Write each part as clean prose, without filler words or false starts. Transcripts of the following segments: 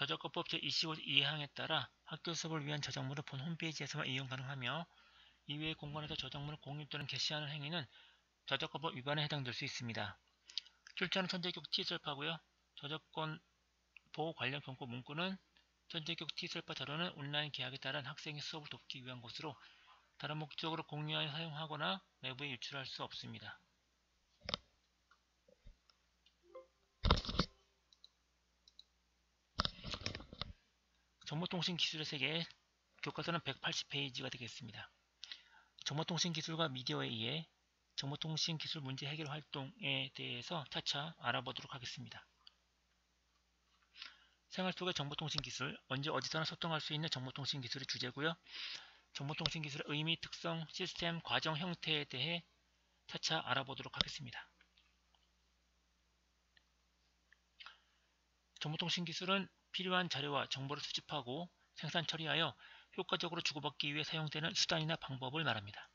저작권법 제25항에 따라 학교 수업을 위한 저작물은 본 홈페이지에서만 이용 가능하며 이외의 공간에서 저작물을 공유 또는 게시하는 행위는 저작권법 위반에 해당될 수 있습니다. 출제하는 천재교육 T설파고요. 저작권 보호 관련 경고 문구는 천재교육 T설파 자료는 온라인 계약에 따른 학생의 수업을 돕기 위한 것으로 다른 목적으로 공유하여 사용하거나 외부에 유출할 수 없습니다. 정보통신기술의 세계 교과서는 180페이지가 되겠습니다. 정보통신기술과 미디어에 의해 정보통신기술 문제 해결 활동에 대해서 차차 알아보도록 하겠습니다. 생활 속의 정보통신기술, 언제 어디서나 소통할 수 있는 정보통신기술의 주제고요. 정보통신기술의 의미, 특성, 시스템, 과정, 형태에 대해 차차 알아보도록 하겠습니다. 정보통신기술은 필요한 자료와 정보를 수집하고 생산 처리하여 효과적으로 주고받기 위해 사용되는 수단이나 방법을 말합니다.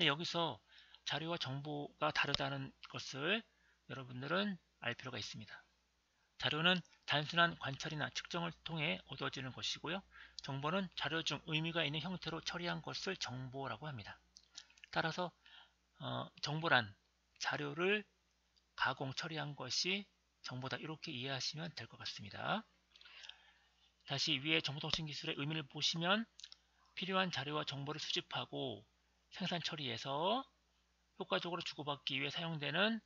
여기서 자료와 정보가 다르다는 것을 여러분들은 알 필요가 있습니다. 자료는 단순한 관찰이나 측정을 통해 얻어지는 것이고요. 정보는 자료 중 의미가 있는 형태로 처리한 것을 정보라고 합니다. 따라서 정보란 자료를 가공 처리한 것이 정보다, 이렇게 이해하시면 될 것 같습니다. 다시 위에 정보통신기술의 의미를 보시면 필요한 자료와 정보를 수집하고 생산 처리해서 효과적으로 주고받기 위해 사용되는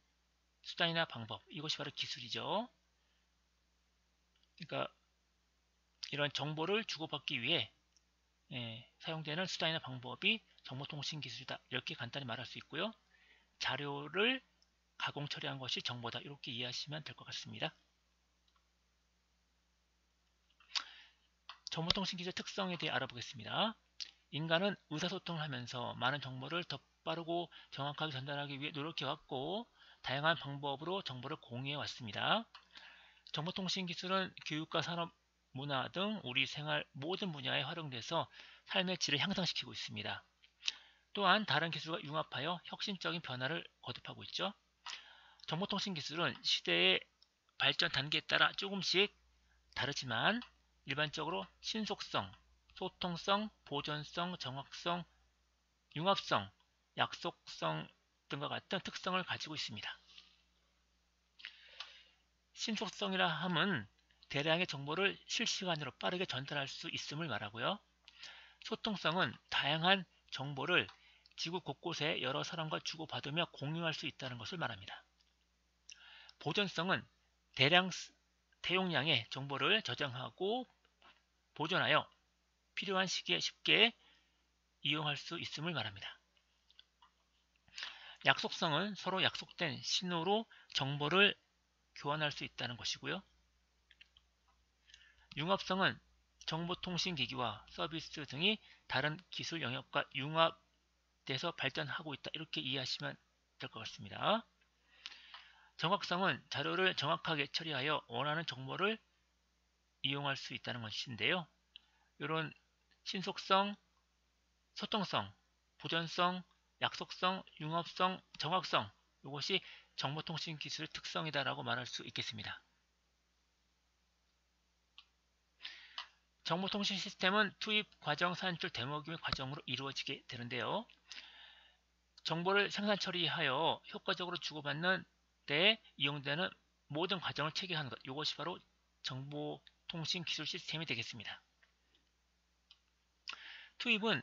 수단이나 방법, 이것이 바로 기술이죠. 그러니까 이런 정보를 주고받기 위해 사용되는 수단이나 방법이 정보통신기술이다, 이렇게 간단히 말할 수 있고요. 자료를 가공 처리한 것이 정보다, 이렇게 이해하시면 될 것 같습니다. 정보통신기술 특성에 대해 알아보겠습니다. 인간은 의사소통을 하면서 많은 정보를 더 빠르고 정확하게 전달하기 위해 노력해왔고 다양한 방법으로 정보를 공유해 왔습니다. 정보통신기술은 교육과 산업, 문화 등 우리 생활 모든 분야에 활용돼서 삶의 질을 향상시키고 있습니다. 또한 다른 기술과 융합하여 혁신적인 변화를 거듭하고 있죠. 정보통신기술은 시대의 발전 단계에 따라 조금씩 다르지만 일반적으로 신속성, 소통성, 보존성, 정확성, 융합성, 약속성 등과 같은 특성을 가지고 있습니다. 신속성이라 함은 대량의 정보를 실시간으로 빠르게 전달할 수 있음을 말하고요. 소통성은 다양한 정보를 지구 곳곳에 여러 사람과 주고받으며 공유할 수 있다는 것을 말합니다. 보존성은 대용량의 정보를 저장하고 보존하여 필요한 시기에 쉽게 이용할 수 있음을 말합니다. 약속성은 서로 약속된 신호로 정보를 교환할 수 있다는 것이고요. 융합성은 정보통신기기와 서비스 등이 다른 기술 영역과 융합돼서 발전하고 있다, 이렇게 이해하시면 될 것 같습니다. 정확성은 자료를 정확하게 처리하여 원하는 정보를 이용할 수 있다는 것인데요. 이런 신속성, 소통성, 보존성, 약속성, 융합성, 정확성, 이것이 정보통신기술의 특성이다라고 말할 수 있겠습니다. 정보통신 시스템은 투입, 과정, 산출, 데모기의 과정으로 이루어지게 되는데요. 정보를 생산 처리하여 효과적으로 주고받는 데 이용되는 모든 과정을 체계하는 것, 이것이 바로 정보통신기술 시스템이 되겠습니다. 투입은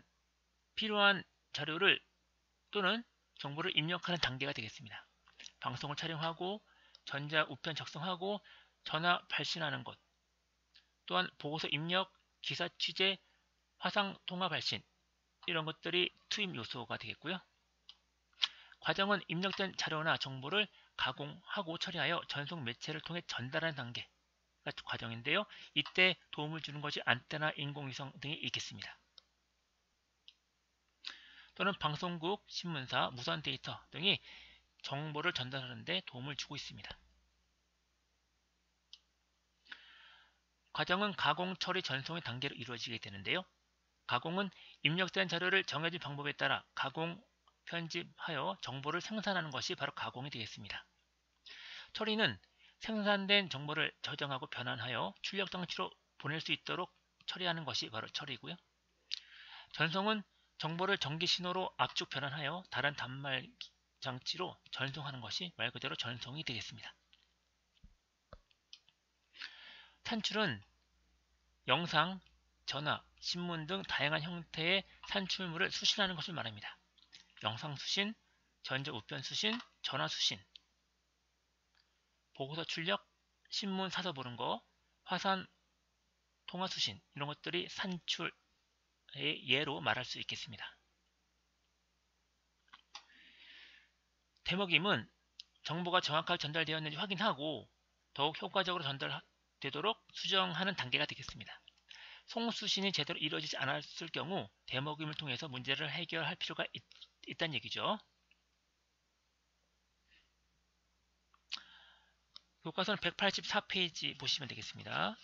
필요한 자료를 또는 정보를 입력하는 단계가 되겠습니다. 방송을 촬영하고 전자 우편 작성하고 전화 발신하는 것, 또한 보고서 입력, 기사 취재, 화상 통화 발신, 이런 것들이 투입 요소가 되겠고요. 과정은 입력된 자료나 정보를 가공하고 처리하여 전송 매체를 통해 전달하는 단계가 과정인데요. 이때 도움을 주는 것이 안테나, 인공위성 등이 있겠습니다. 또는 방송국, 신문사, 무선 데이터 등이 정보를 전달하는 데 도움을 주고 있습니다. 과정은 가공, 처리, 전송의 단계로 이루어지게 되는데요. 가공은 입력된 자료를 정해진 방법에 따라 가공, 편집하여 정보를 생산하는 것이 바로 가공이 되겠습니다. 처리는 생산된 정보를 저장하고 변환하여 출력 장치로 보낼 수 있도록 처리하는 것이 바로 처리고요. 전송은 정보를 전기 신호로 압축 변환하여 다른 단말 장치로 전송하는 것이 말 그대로 전송이 되겠습니다. 산출은 영상, 전화, 신문 등 다양한 형태의 산출물을 수신하는 것을 말합니다. 영상 수신, 전자 우편 수신, 전화 수신, 보고서 출력, 신문 사서 보는 거, 화상 통화 수신 이런 것들이 산출의 예로 말할 수 있겠습니다. 데모김은 정보가 정확하게 전달되었는지 확인하고 더욱 효과적으로 전달되도록 수정하는 단계가 되겠습니다. 송수신이 제대로 이루어지지 않았을 경우 데모김을 통해서 문제를 해결할 필요가 있다는 얘기죠. 교과서는 184페이지 보시면 되겠습니다.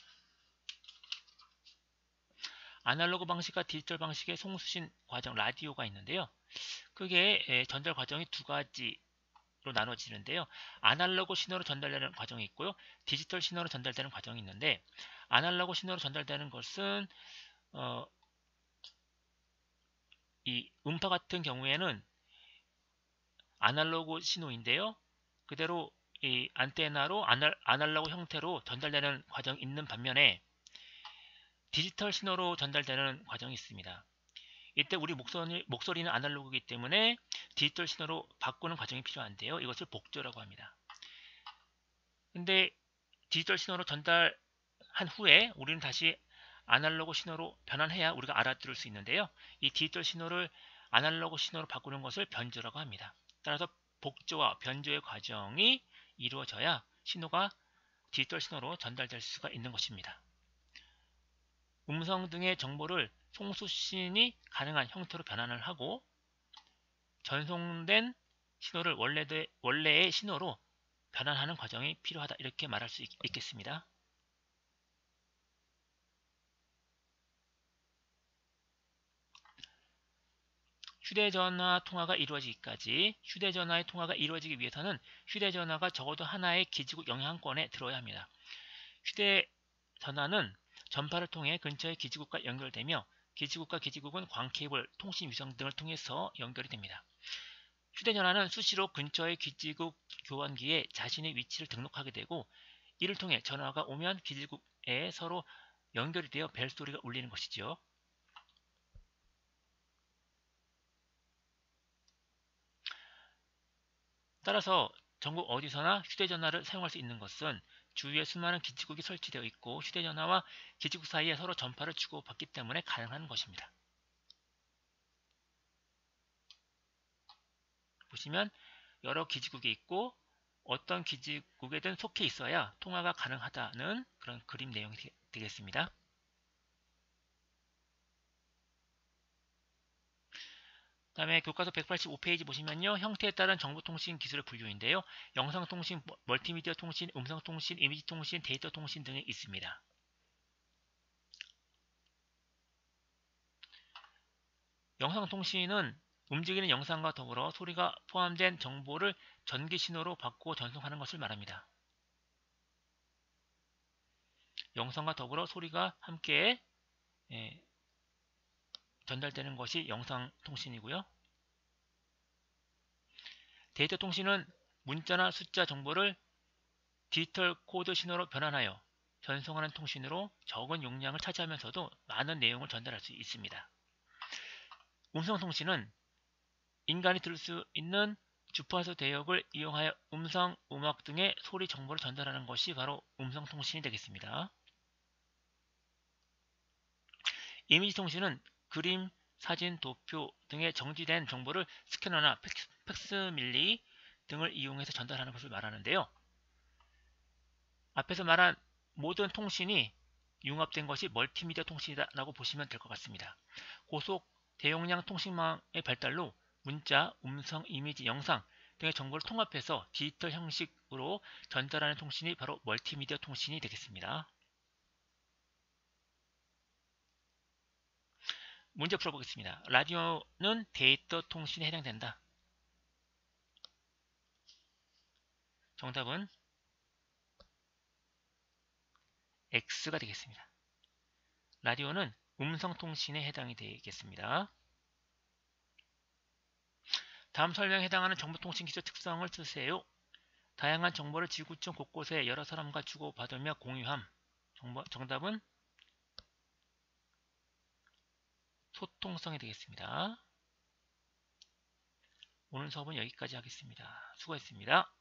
아날로그 방식과 디지털 방식의 송수신 과정 라디오가 있는데요. 그게 전달 과정이 두 가지로 나눠지는데요. 아날로그 신호로 전달되는 과정이 있고요. 디지털 신호로 전달되는 과정이 있는데 아날로그 신호로 전달되는 것은 이 음파 같은 경우에는 아날로그 신호인데요. 그대로 이 안테나로 아날로그 형태로 전달되는 과정이 있는 반면에 디지털 신호로 전달되는 과정이 있습니다. 이때 우리 목소리는 아날로그이기 때문에 디지털 신호로 바꾸는 과정이 필요한데요. 이것을 복조라고 합니다. 근데 디지털 신호로 전달한 후에 우리는 다시 아날로그 신호로 변환해야 우리가 알아들을 수 있는데요. 이 디지털 신호를 아날로그 신호로 바꾸는 것을 변조라고 합니다. 따라서 복조와 변조의 과정이 이루어져야 신호가 디지털 신호로 전달될 수가 있는 것입니다. 음성 등의 정보를 송수신이 가능한 형태로 변환을 하고 전송된 신호를 원래의 신호로 변환하는 과정이 필요하다 이렇게 말할 수 있겠습니다. 휴대전화 통화가 이루어지기까지 휴대전화의 통화가 이루어지기 위해서는 휴대전화가 적어도 하나의 기지국 영향권에 들어야 합니다. 휴대전화는 전파를 통해 근처의 기지국과 연결되며 기지국과 기지국은 광케이블, 통신 위성 등을 통해서 연결이 됩니다. 휴대전화는 수시로 근처의 기지국 교환기에 자신의 위치를 등록하게 되고 이를 통해 전화가 오면 기지국에 서로 연결이 되어 벨소리가 울리는 것이죠. 따라서 전국 어디서나 휴대전화를 사용할 수 있는 것은 주위에 수많은 기지국이 설치되어 있고 휴대전화와 기지국 사이에 서로 전파를 주고받기 때문에 가능한 것입니다. 보시면 여러 기지국이 있고 어떤 기지국에든 속해 있어야 통화가 가능하다는 그런 그림 내용이 되겠습니다. 다음에 교과서 185페이지 보시면요. 형태에 따른 정보통신 기술의 분류인데요. 영상통신, 멀티미디어 통신, 음성통신, 이미지통신, 데이터통신 등이 있습니다. 영상통신은 움직이는 영상과 더불어 소리가 포함된 정보를 전기신호로 바꾸어 전송하는 것을 말합니다. 영상과 더불어 소리가 함께 전달되는 것이 영상통신이고요. 데이터 통신은 문자나 숫자 정보를 디지털 코드 신호로 변환하여 전송하는 통신으로 적은 용량을 차지하면서도 많은 내용을 전달할 수 있습니다. 음성통신은 인간이 들을 수 있는 주파수 대역을 이용하여 음성, 음악 등의 소리 정보를 전달하는 것이 바로 음성통신이 되겠습니다. 이미지통신은 그림, 사진, 도표 등의 정지된 정보를 스캐너나 팩스밀리 등을 이용해서 전달하는 것을 말하는데요. 앞에서 말한 모든 통신이 융합된 것이 멀티미디어 통신이라고 보시면 될 것 같습니다. 고속 대용량 통신망의 발달로 문자, 음성, 이미지, 영상 등의 정보를 통합해서 디지털 형식으로 전달하는 통신이 바로 멀티미디어 통신이 되겠습니다. 문제 풀어보겠습니다. 라디오는 데이터 통신에 해당된다. 정답은 X가 되겠습니다. 라디오는 음성통신에 해당이 되겠습니다. 다음 설명에 해당하는 정보통신 기술 특성을 쓰세요. 다양한 정보를 지구촌 곳곳에 여러 사람과 주고받으며 공유함. 정답은 소통성이 되겠습니다. 오늘 수업은 여기까지 하겠습니다. 수고했습니다.